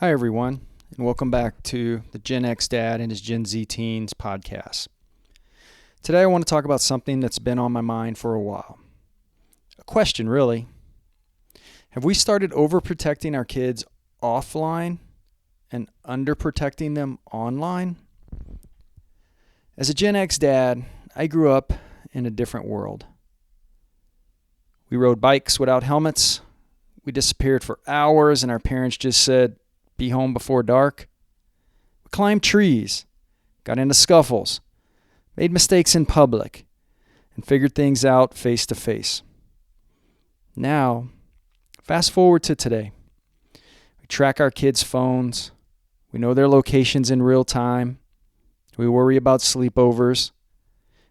Hi, everyone, and welcome back to the Gen X Dad and his Gen Z Teens podcast. Today, I want to talk about something that's been on my mind for a while. A question, really. Have we started overprotecting our kids offline and underprotecting them online? As a Gen X dad, I grew up in a different world. We rode bikes without helmets. We disappeared for hours, and our parents just said, "Be home before dark." We climbed trees, got into scuffles, made mistakes in public, and figured things out face to face. Now, fast forward to today. We track our kids' phones. We know their locations in real time. We worry about sleepovers.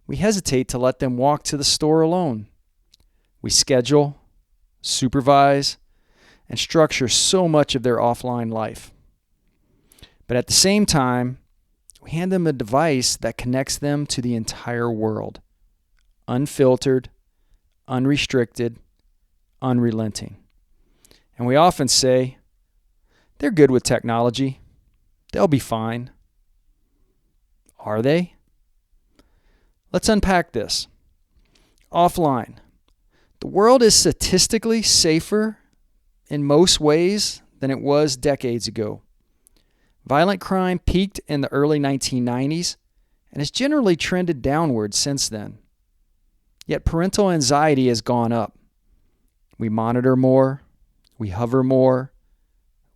We hesitate to let them walk to the store alone. We schedule, supervise, and structure so much of their offline life. But at the same time, we hand them a device that connects them to the entire world. Unfiltered, unrestricted, unrelenting. And we often say, they're good with technology. They'll be fine. Are they? Let's unpack this. Offline. The world is statistically safer in most ways than it was decades ago. Violent crime peaked in the early 1990s and has generally trended downward since then. Yet parental anxiety has gone up. We monitor more, we hover more,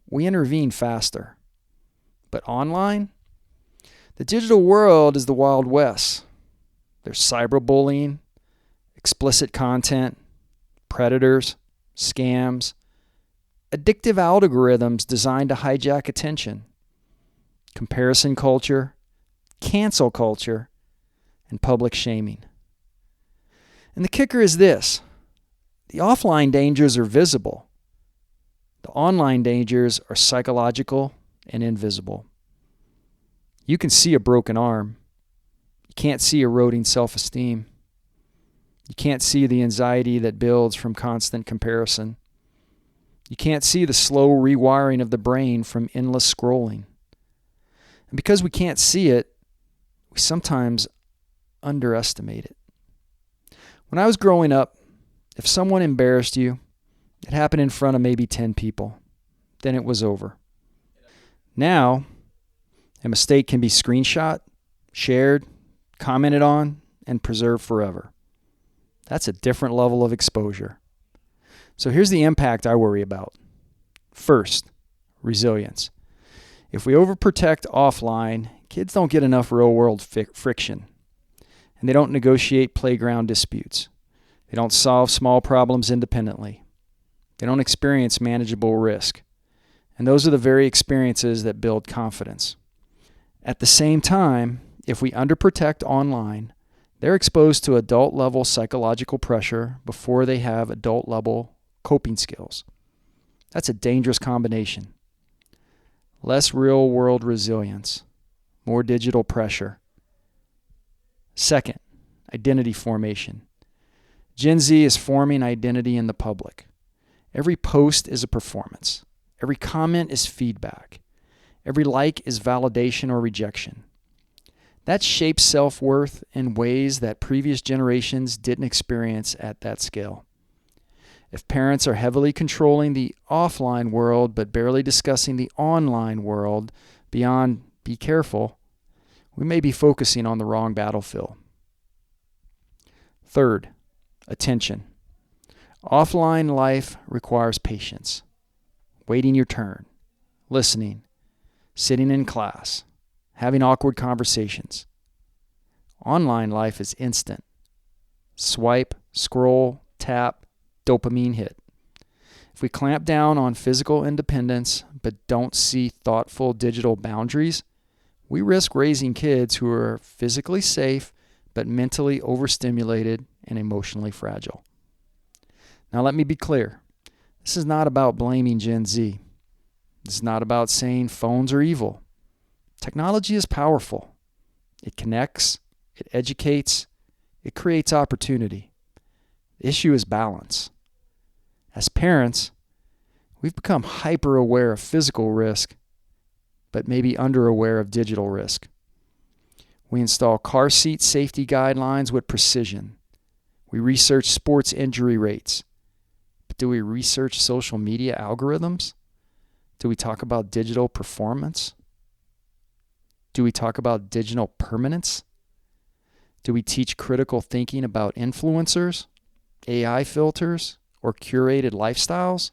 we intervene faster. But online? The digital world is the Wild West. There's cyberbullying, explicit content, predators, scams, addictive algorithms designed to hijack attention, comparison culture, cancel culture, and public shaming. And the kicker is this: the offline dangers are visible. The online dangers are psychological and invisible. You can see a broken arm. You can't see eroding self-esteem. You can't see the anxiety that builds from constant comparison. You can't see the slow rewiring of the brain from endless scrolling. And because we can't see it, we sometimes underestimate it. When I was growing up, if someone embarrassed you, it happened in front of maybe 10 people. Then it was over. Now, a mistake can be screenshot, shared, commented on, and preserved forever. That's a different level of exposure. So here's the impact I worry about. First, resilience. If we overprotect offline, kids don't get enough real-world friction. And they don't negotiate playground disputes. They don't solve small problems independently. They don't experience manageable risk. And those are the very experiences that build confidence. At the same time, if we underprotect online, they're exposed to adult-level psychological pressure before they have adult-level coping skills. That's a dangerous combination. Less real-world resilience, more digital pressure. Second, identity formation. Gen Z is forming identity in the public. Every post is a performance. Every comment is feedback. Every like is validation or rejection. That shapes self-worth in ways that previous generations didn't experience at that scale. If parents are heavily controlling the offline world but barely discussing the online world beyond be careful, we may be focusing on the wrong battlefield. Third, attention. Offline life requires patience, waiting your turn, listening, sitting in class, having awkward conversations. Online life is instant. Swipe, scroll, tap, dopamine hit. If we clamp down on physical independence but don't see thoughtful digital boundaries, we risk raising kids who are physically safe but mentally overstimulated and emotionally fragile. Now let me be clear. This is not about blaming Gen Z. This is not about saying phones are evil. Technology is powerful. It connects, it educates, it creates opportunity. The issue is balance. As parents, we've become hyper aware of physical risk but maybe under-aware of digital risk. We install car seat safety guidelines with precision. We research sports injury rates. But do we research social media algorithms? Do we talk about digital performance? Do we talk about digital permanence? Do we teach critical thinking about influencers, AI filters, or curated lifestyles?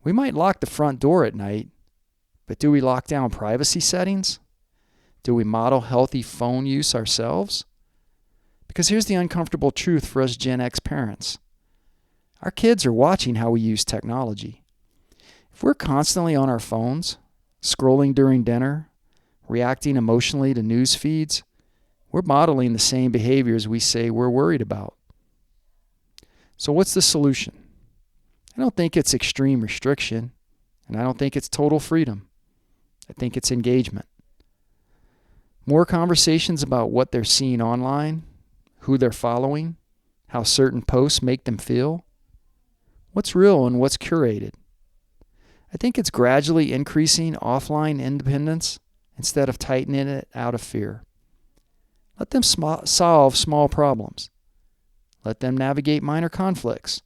We might lock the front door at night, but do we lock down privacy settings? Do we model healthy phone use ourselves? Because here's the uncomfortable truth for us Gen X parents. Our kids are watching how we use technology. If we're constantly on our phones, scrolling during dinner, reacting emotionally to news feeds, we're modeling the same behaviors we say we're worried about. So what's the solution? I don't think it's extreme restriction, and I don't think it's total freedom. I think it's engagement. More conversations about what they're seeing online, who they're following, how certain posts make them feel, what's real and what's curated. I think it's gradually increasing offline independence instead of tightening it out of fear. Let them solve small problems. Let them navigate minor conflicts.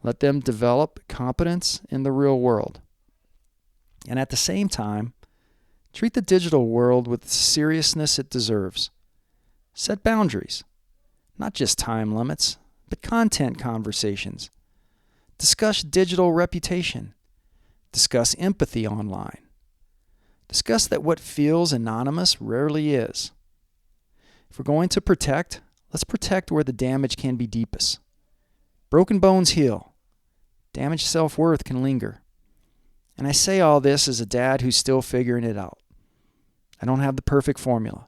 Let them develop competence in the real world. And at the same time, treat the digital world with the seriousness it deserves. Set boundaries, not just time limits, but content conversations. Discuss digital reputation. Discuss empathy online. Discuss that what feels anonymous rarely is. If we're going to protect, let's protect where the damage can be deepest. Broken bones heal. Damaged self-worth can linger. And I say all this as a dad who's still figuring it out. I don't have the perfect formula.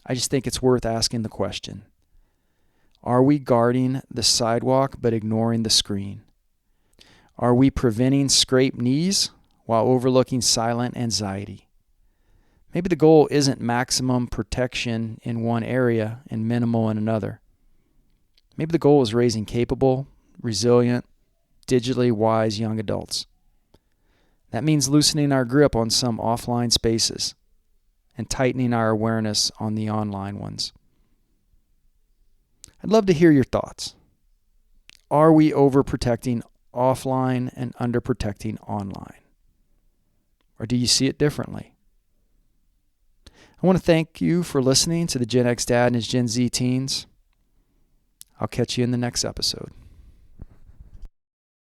I just think it's worth asking the question. Are we guarding the sidewalk but ignoring the screen? Are we preventing scraped knees while overlooking silent anxiety? Maybe the goal isn't maximum protection in one area and minimal in another. Maybe the goal is raising capable, resilient, digitally wise young adults. That means loosening our grip on some offline spaces and tightening our awareness on the online ones. I'd love to hear your thoughts. Are we overprotecting offline and underprotecting online? Or do you see it differently? I want to thank you for listening to the Gen X Dad and his Gen Z teens. I'll catch you in the next episode.